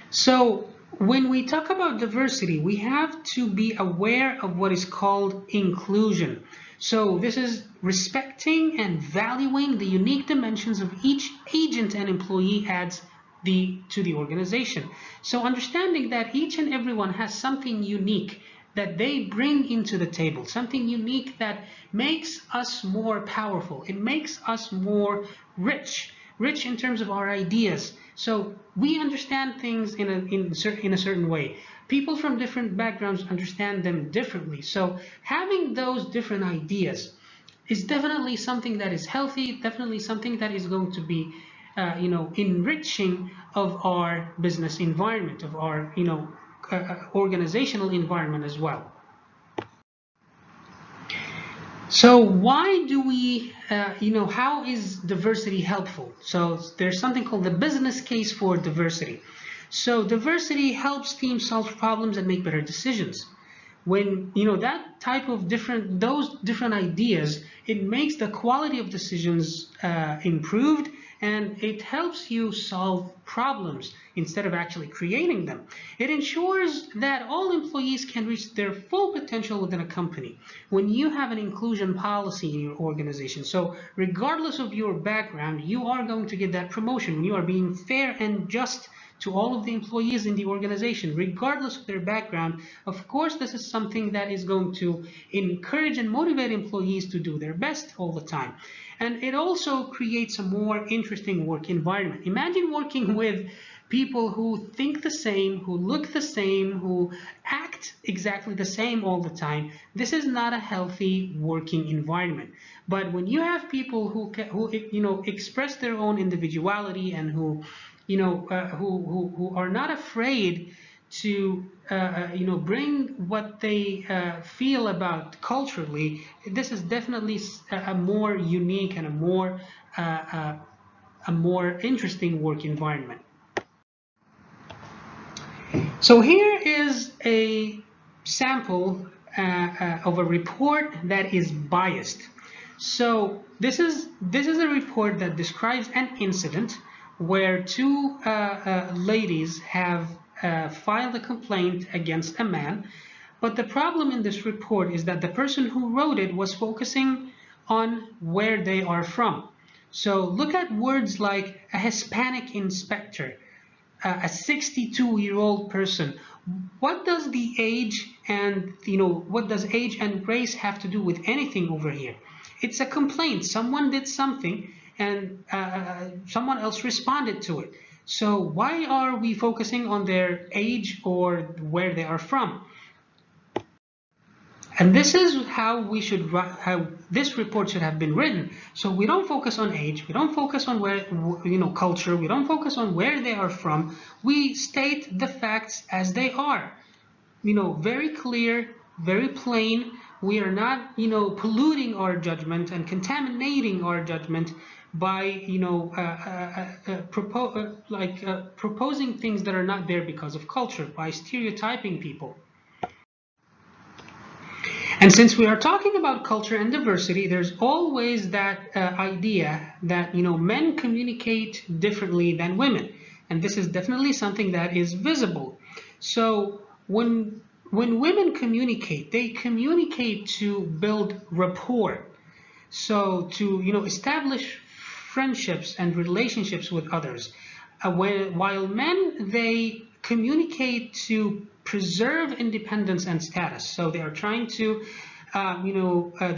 So when we talk about diversity, we have to be aware of what is called inclusion. So this is respecting and valuing the unique dimensions of each agent and employee adds to the organization. So understanding that each and everyone has something unique that they bring into the table, something unique that makes us more powerful. It makes us more rich in terms of our ideas. So we understand things in a certain way. People from different backgrounds understand them differently. So having those different ideas is definitely something that is healthy, definitely something that is going to be enriching of our business environment, of our organizational environment as well. So why do we, how is diversity helpful? So there's something called the business case for diversity. So diversity helps teams solve problems and make better decisions. When that type of those different ideas, it makes the quality of decisions improved, and it helps you solve problems instead of actually creating them. It ensures that all employees can reach their full potential within a company. When you have an inclusion policy in your organization, so regardless of your background, you are going to get that promotion when you are being fair and just to all of the employees in the organization, regardless of their background. Of course, this is something that is going to encourage and motivate employees to do their best all the time. And it also creates a more interesting work environment. Imagine working with people who think the same, who look the same, who act exactly the same all the time. This is not a healthy working environment. But when you have people who express their own individuality and who are not afraid to bring what they feel about culturally, this is definitely a more unique and a more interesting work environment. So here is a sample of a report that is biased. So this is a report that describes an incident where two ladies have filed a complaint against a man. But the problem in this report is that the person who wrote it was focusing on where they are from. So look at words like a Hispanic inspector, a 62-year-old person. What does the age and what does age and race have to do with anything over here? It's a complaint. Someone did something and someone else responded to it. So why are we focusing on their age or where they are from? And this is how this report should have been written. So we don't focus on age, we don't focus on where, culture, we don't focus on where they are from. We state the facts as they are. Very clear, very plain. We are not, polluting our judgment and contaminating our judgment by, proposing things that are not there because of culture, by stereotyping people. And since we are talking about culture and diversity, there's always that idea that men communicate differently than women, and this is definitely something that is visible. So when women communicate, they communicate to build rapport, so to establish friendships and relationships with others. While men, they communicate to preserve independence and status. So they are trying to, emphasize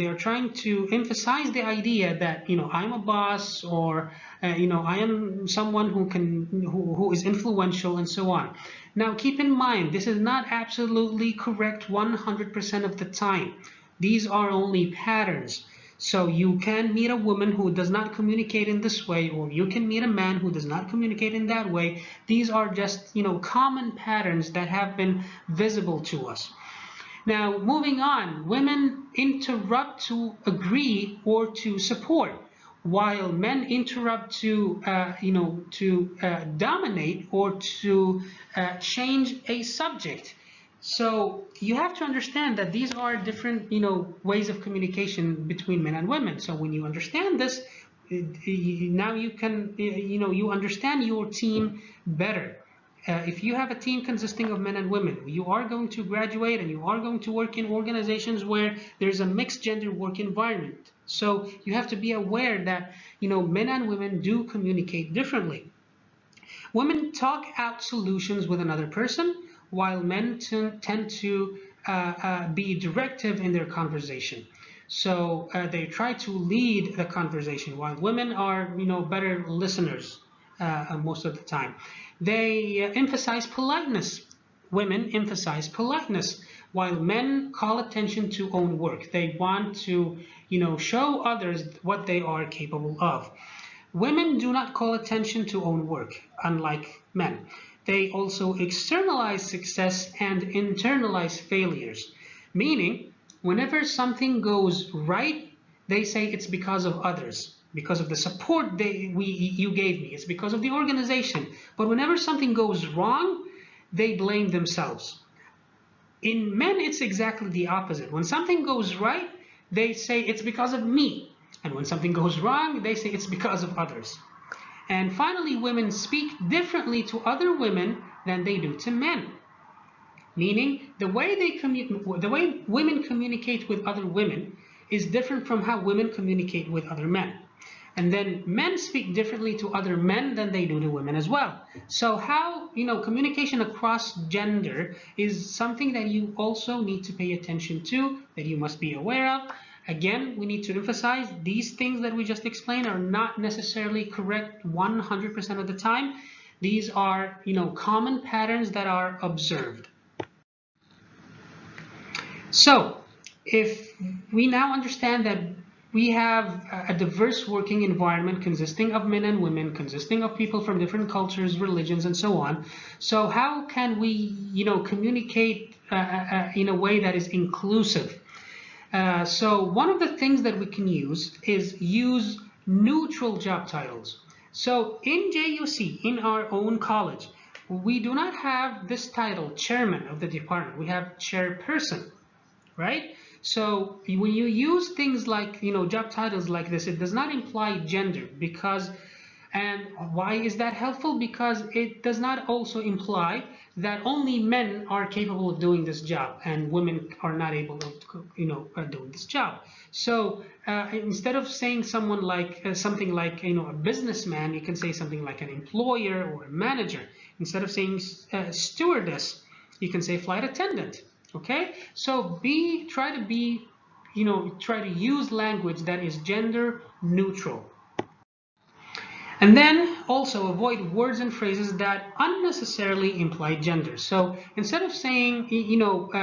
the idea that I'm a boss, or I am someone who is influential, and so on. Now keep in mind, this is not absolutely correct 100% of the time. These are only patterns. So you can meet a woman who does not communicate in this way, or you can meet a man who does not communicate in that way. These are just, common patterns that have been visible to us. Now, moving on, women interrupt to agree or to support, while men interrupt to, dominate or to change a subject. So you have to understand that these are different, ways of communication between men and women. So when you understand this, now you can, you understand your team better. If you have a team consisting of men and women, you are going to graduate and you are going to work in organizations where there's a mixed gender work environment. So you have to be aware that, men and women do communicate differently. Women talk out solutions with another person, while men tend to be directive in their conversation. So they try to lead the conversation, while women are, better listeners most of the time. They emphasize politeness. Women emphasize politeness, while men call attention to own work. They want to, show others what they are capable of. Women do not call attention to own work, unlike men. they also externalize success and internalize failures. Meaning, whenever something goes right, they say it's because of others, because of the support you gave me, it's because of the organization. But whenever something goes wrong, they blame themselves. In men, it's exactly the opposite. When something goes right, they say it's because of me. And when something goes wrong, they say it's because of others. And finally, women speak differently to other women than they do to men. Meaning, the way women communicate with other women is different from how women communicate with other men. And then men speak differently to other men than they do to women as well. So how, communication across gender is something that you also need to pay attention to, that you must be aware of. Again, we need to emphasize these things that we just explained are not necessarily correct 100% of the time. These are, common patterns that are observed. So, if we now understand that we have a diverse working environment consisting of men and women, consisting of people from different cultures, religions, and so on. So how can we, communicate in a way that is inclusive? So one of the things that we can use is use neutral job titles. So in JUC, in our own college, we do not have this title, chairman of the department. We have chairperson, right? So when you use things like, job titles like this, it does not imply gender, because, and why is that helpful? Because it does not also imply that only men are capable of doing this job and women are not able to, doing this job. So instead of saying someone like something like, a businessman, you can say something like an employer or a manager. Instead of saying stewardess, you can say flight attendant. Okay, so try to use language that is gender neutral. And then also avoid words and phrases that unnecessarily imply gender. So instead of saying,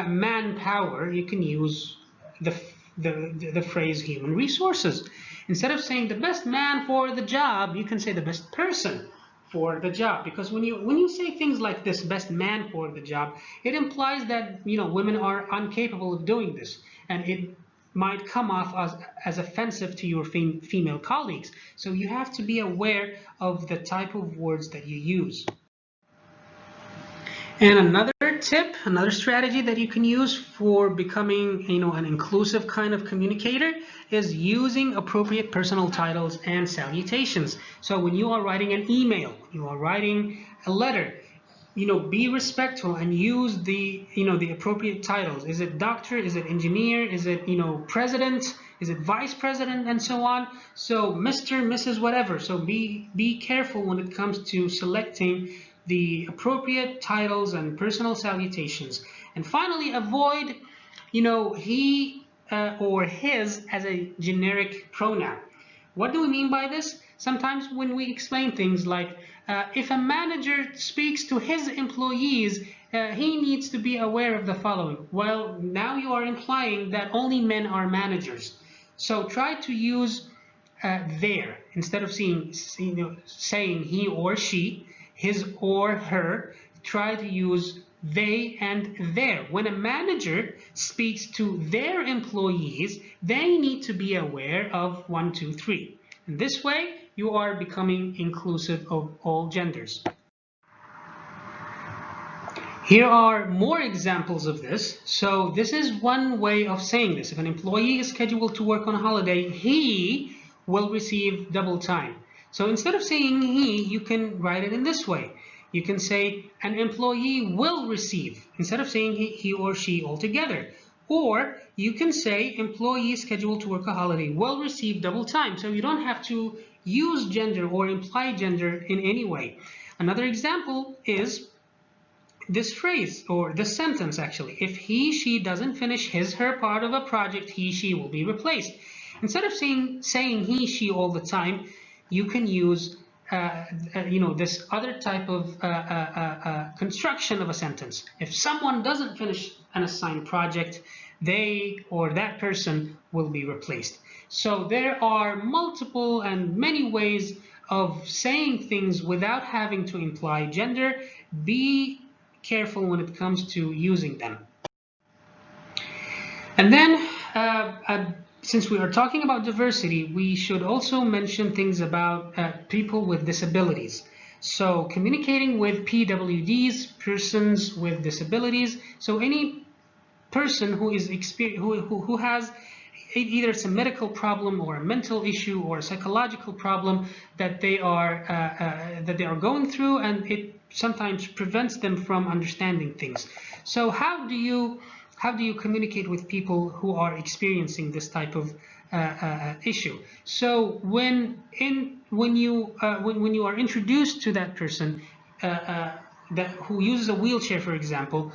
manpower, you can use the phrase human resources. Instead of saying the best man for the job, you can say the best person for the job, because when you say things like this, best man for the job, it implies that women are incapable of doing this, and it might come off as offensive to your female colleagues. So you have to be aware of the type of words that you use. And another tip, another strategy that you can use for becoming, an inclusive kind of communicator is using appropriate personal titles and salutations. So when you are writing an email, you are writing a letter, be respectful and use the appropriate titles. Is it doctor? Is it engineer? Is it, president? Is it vice president? And so on. So Mr., Mrs., whatever. So be careful when it comes to selecting the appropriate titles and personal salutations. And finally, avoid, he or his as a generic pronoun. What do we mean by this? Sometimes when we explain things like, if a manager speaks to his employees, he needs to be aware of the following. Well, now you are implying that only men are managers. So try to use their, instead of saying he or she, his or her, try to use they and their. When a manager speaks to their employees, they need to be aware of 1, 2, 3. And this way, you are becoming inclusive of all genders. Here are more examples of this. So this is one way of saying this. If an employee is scheduled to work on a holiday, he will receive double time. So instead of saying he, you can write it in this way. You can say an employee will receive, instead of saying he or she altogether. Or you can say employee scheduled to work a holiday will receive double time. So you don't have to use gender or imply gender in any way. Another example is this phrase, or this sentence actually. If he, she doesn't finish his, her part of a project, he, she will be replaced. Instead of saying he, she all the time, you can use this other type of construction of a sentence. If someone doesn't finish an assigned project, they or that person will be replaced. So there are multiple and many ways of saying things without having to imply gender. Be careful when it comes to using them. And then, since we are talking about diversity, we should also mention things about people with disabilities. So communicating with PWDs, persons with disabilities, so any person who is who has either it's a medical problem or a mental issue or a psychological problem that they are going through, and it sometimes prevents them from understanding things. So how do you communicate with people who are experiencing this type of issue? So when you are introduced to that person who uses a wheelchair, for example,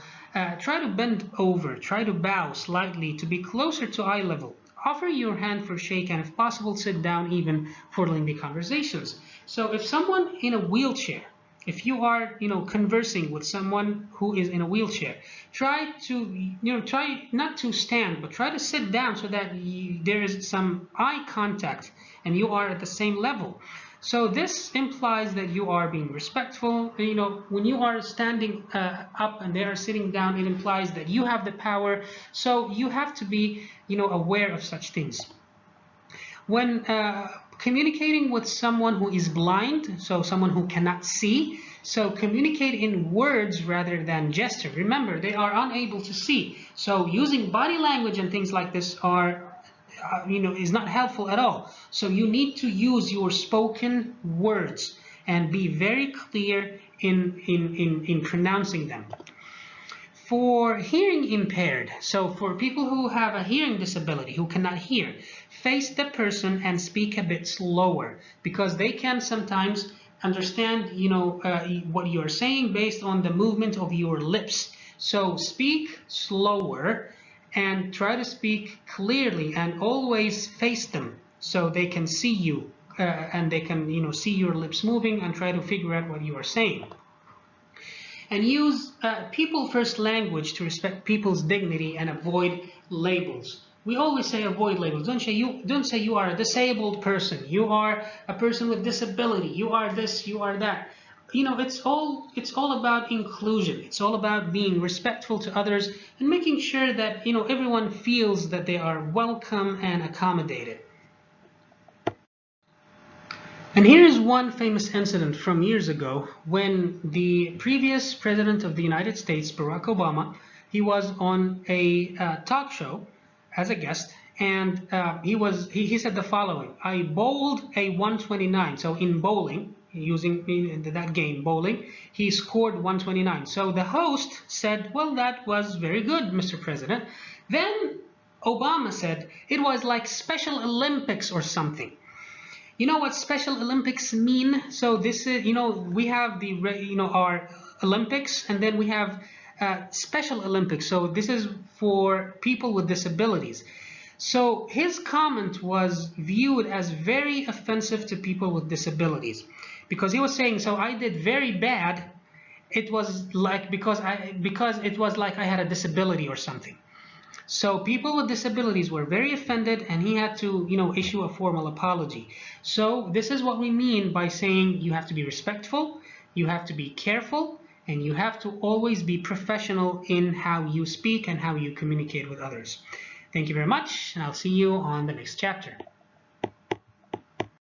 try to bend over, try to bow slightly to be closer to eye level. Offer your hand for shake, and if possible, sit down even for lengthy conversations. So if someone in a wheelchair, if you are, conversing with someone who is in a wheelchair, try not to stand, but try to sit down so that there is some eye contact and you are at the same level. So this implies that you are being respectful. When you are standing up and they are sitting down, it implies that you have the power. So you have to be, aware of such things. When communicating with someone who is blind, so someone who cannot see, so communicate in words rather than gesture. Remember, they are unable to see. So using body language and things like this are is not helpful at all. So you need to use your spoken words and be very clear in pronouncing them. For hearing impaired, so for people who have a hearing disability, who cannot hear, face the person and speak a bit slower, because they can sometimes understand what you are saying based on the movement of your lips. So speak slower and try to speak clearly, and always face them so they can see you and they can see your lips moving, and try to figure out what you are saying. And use people first language to respect people's dignity and avoid labels. We always say avoid labels. Don't say you are a disabled person, you are a person with disability, you are this, you are that. It's all about inclusion. It's all about being respectful to others and making sure that everyone feels that they are welcome and accommodated. And here is one famous incident from years ago when the previous president of the United States, Barack Obama, he was on a talk show as a guest, and he said the following: "I bowled a 129." So in bowling, using that game, bowling, he scored 129. So the host said, "Well, that was very good, Mr. President." Then Obama said, "It was like Special Olympics or something." You know what Special Olympics mean? So this is, we have our Olympics, and then we have Special Olympics. So this is for people with disabilities. So his comment was viewed as very offensive to people with disabilities, because he was saying, so I did very bad. It was like because it was like I had a disability or something. So people with disabilities were very offended, and he had to, issue a formal apology. So this is what we mean by saying you have to be respectful, you have to be careful, and you have to always be professional in how you speak and how you communicate with others. Thank you very much, and I'll see you on the next chapter.